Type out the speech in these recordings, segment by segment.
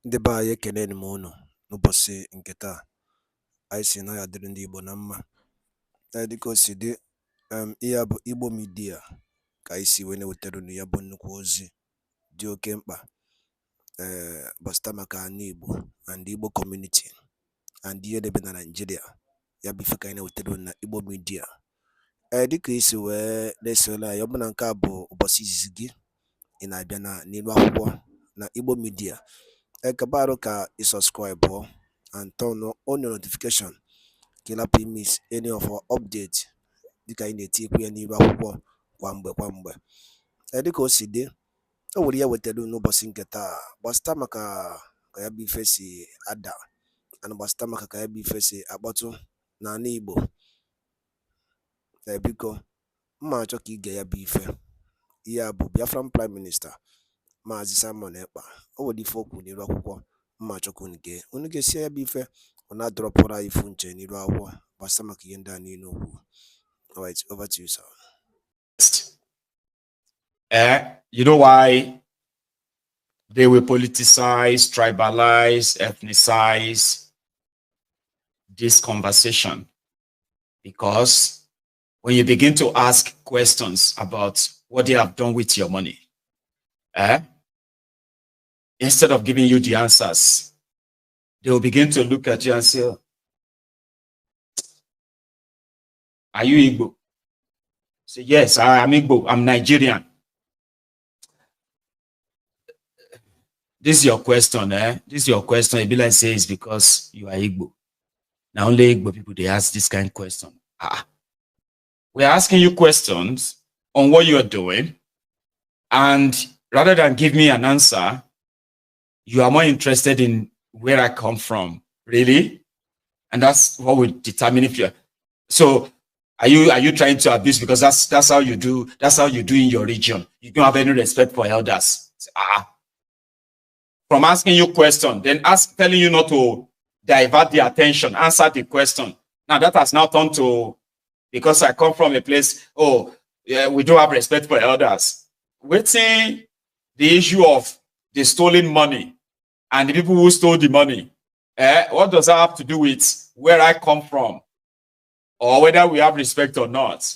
Ndị be anyị ekeneni m unu n'ụbọchị nke taa. Anyị sị na ya dịrị ndị Igbo na mma. Dịka o si dị, ihe a bụ Igbo Media ka anyị si wee na-ewetara unu ya bụ nnukwu ozi dị oke mkpa gbasịta maka ana Igbo and Igbo community and ihe debe na Nigeria. Ya bụ ife ka anyị na-ewetara unu na Igbo Media. Dịka isi wee na-esole anyị, ọ bụ na nke a bụ ụbọchị izizi gị ị na-abịa n'ilu akwụkwọ na Igbo Media, kabaru ka subscribe and turn on your notification ka ị lapụ miss any of our update dịka anyị na-etikwu ya n'ilu akwụkwọ kwa mgbe. Dịka o si dị, o nwere ya wetara n'ụbọchị nke taa gbasịta maka ka ya bụ ife si ada and gbasịta maka ka ya bụ ife si akpọtụ n'ala Igbo. Biko mma achọ ka ige ya bụ ife. Ihe a bụ Biafran Prime Minister Maazị Simon Ekpa. O nwere ife okwu n'ilu akwụkwọ mma achọ ka unu ga-esi ya bụ ife ọ na-adọrọpụrụ anyị ifu nche n'ilu akwụkwọ gbasịta maka ihe ndị a niile okwu. Alright, over to you, sir. You know why they will politicize, tribalize, ethnicize this conversation? Because when you begin to ask questions about what they have done with your money, instead of giving you the answers, they will begin to look at you and say, "Are you Igbo?" Say, "Yes, I am Igbo. I'm Nigerian." This is your question, This is your question. Ibila says because you are Igbo. Now only Igbo people, they ask this kind of question. We're asking you questions on what you're doing, and rather than give me an answer, you are more interested in where I come from, really? And that's what will determine if you're. So are you trying to abuse because that's how you do in your region? You don't have any respect for elders. From asking you question, then telling you not to divert the attention, answer the question. Now that has now turned to, because I come from a place, oh, yeah, we don't have respect for elders. Waiting the issue of the stolen money and the people who stole the money. What does that have to do with where I come from or whether we have respect or not?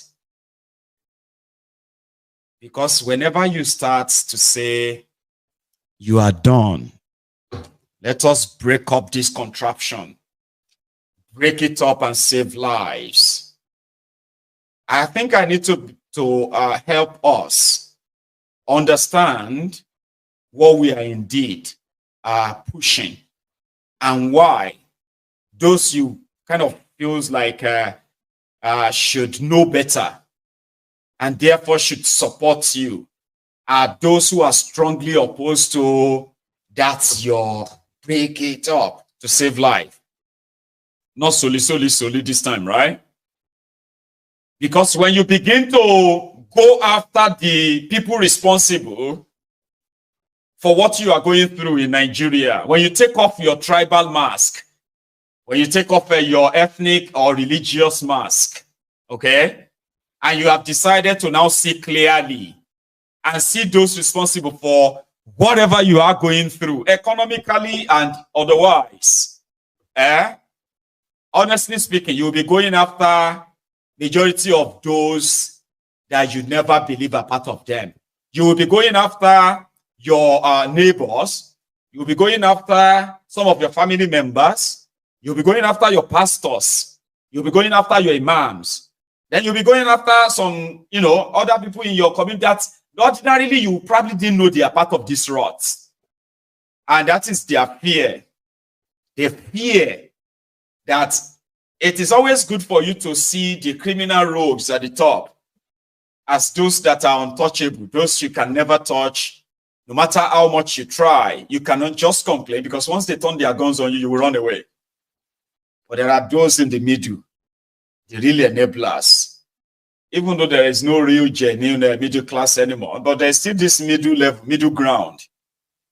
Because whenever you start to say, you are done, let us break up this contraption, break it up and save lives. I think I need to help us understand what we are indeed pushing and why those you kind of feels like should know better and therefore should support you are those who are strongly opposed to that your break it up to save life. Not solely this time, right? Because when you begin to go after the people responsible for what you are going through in Nigeria, when you take off your tribal mask, when you take off your ethnic or religious mask, okay, and you have decided to now see clearly and see those responsible for whatever you are going through, economically and otherwise, honestly speaking, you'll be going after majority of those that you never believe are part of them. You will be going after your neighbors. You'll be going after some of your family members. You'll be going after your pastors. You'll be going after your imams. Then you'll be going after some, other people in your community that ordinarily you probably didn't know they are part of this rot. And that is their fear. They fear that it is always good for you to see the criminal rogues at the top as those that are untouchable, those you can never touch. No matter how much you try, you cannot just complain because once they turn their guns on you, you will run away. But there are those in the middle, the real enablers. Even though there is no real genuine middle class anymore, but there's still this middle ground,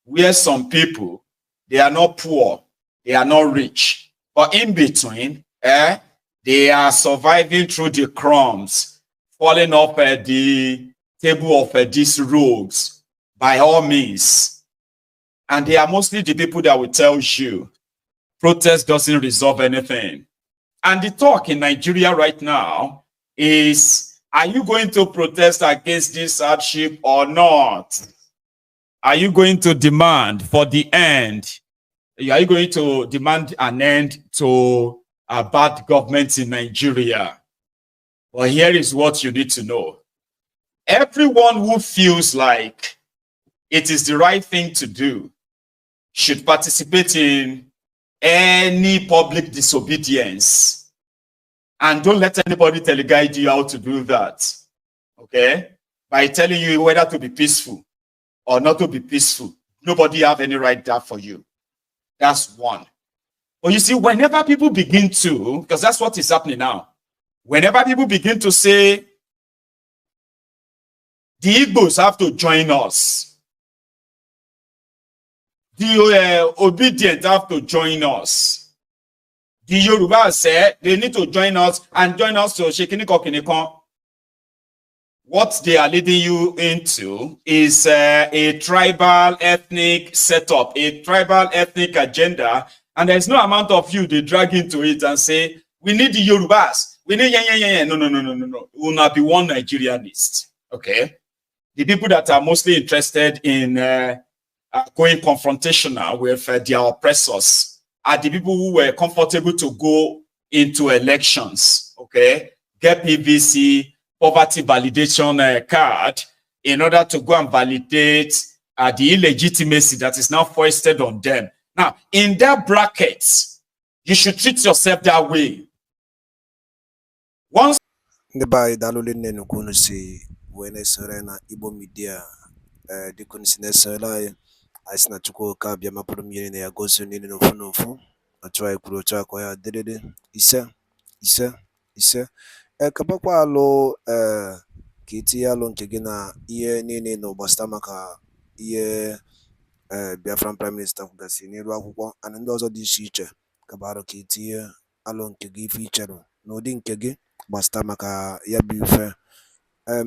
where some people, they are not poor, they are not rich, but in between, they are surviving through the crumbs, falling off at the table of these rogues by all means. And they are mostly the people that will tell you protest doesn't resolve anything. And the talk in Nigeria right now is, are you going to protest against this hardship or not? Are you going to demand for the end? Are you going to demand an end to a bad government in Nigeria? Well, here is what you need to know. Everyone who feels like it is the right thing to do should participate in any public disobedience. And don't let anybody teleguide you how to do that. Okay? By telling you whether to be peaceful or not to be peaceful. Nobody have any right there for you. That's one. But you see, whenever people begin to, because that's what is happening now, whenever people begin to say, the Igbos have to join us, the obedient have to join us, the Yoruba say they need to join us and join us to Shekiniko Kinikon. What they are leading you into is a tribal ethnic setup, a tribal ethnic agenda, and there's no amount of you they drag into it and say, we need the Yorubas, we need no. We will not be one Nigerianist, okay? The people that are mostly interested in going confrontational with their oppressors are the people who were comfortable to go into elections, okay? Get PVC, poverty validation card, in order to go and validate the illegitimacy that is now foisted on them. Now, in that bracket, you should treat yourself that way. Once Neba idalule nenu kunu si wene serena Igbo media dikun sinesela aisna chuko kabya mapuru myeni ne yagoso nini no funofu atwa ikuru cha kwa ya dedede ise kabakwa alo kiti alo nke gị na ihe niile na ụgbasta maka ihe Biafran Prime Minister kwugasị n'iru akwụkwọ ana ndị ọzọ dị iche iche kabaro ka itinye alo nke gị ife ichere n'ụdị nke gị gbasta maka ya bụ ife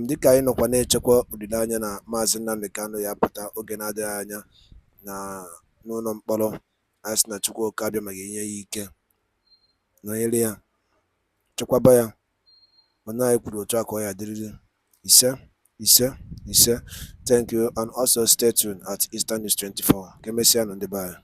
dịka anyị nọkwa na-echekwa olileanya na Maazị Nnamdi Kanu ya pụta oge na-adịghị anya na n'ụlọ mkpọrọ, anyị sị na Chukwuka abịa maka inye ya ike nọnyere ya chekwaba ya mana anyị kwuru otu a ka ọ ya dịrịrị. Ise. Thank you, and also stay tuned at Eastern News 24. Ka emesịa nụ ndị be anyị.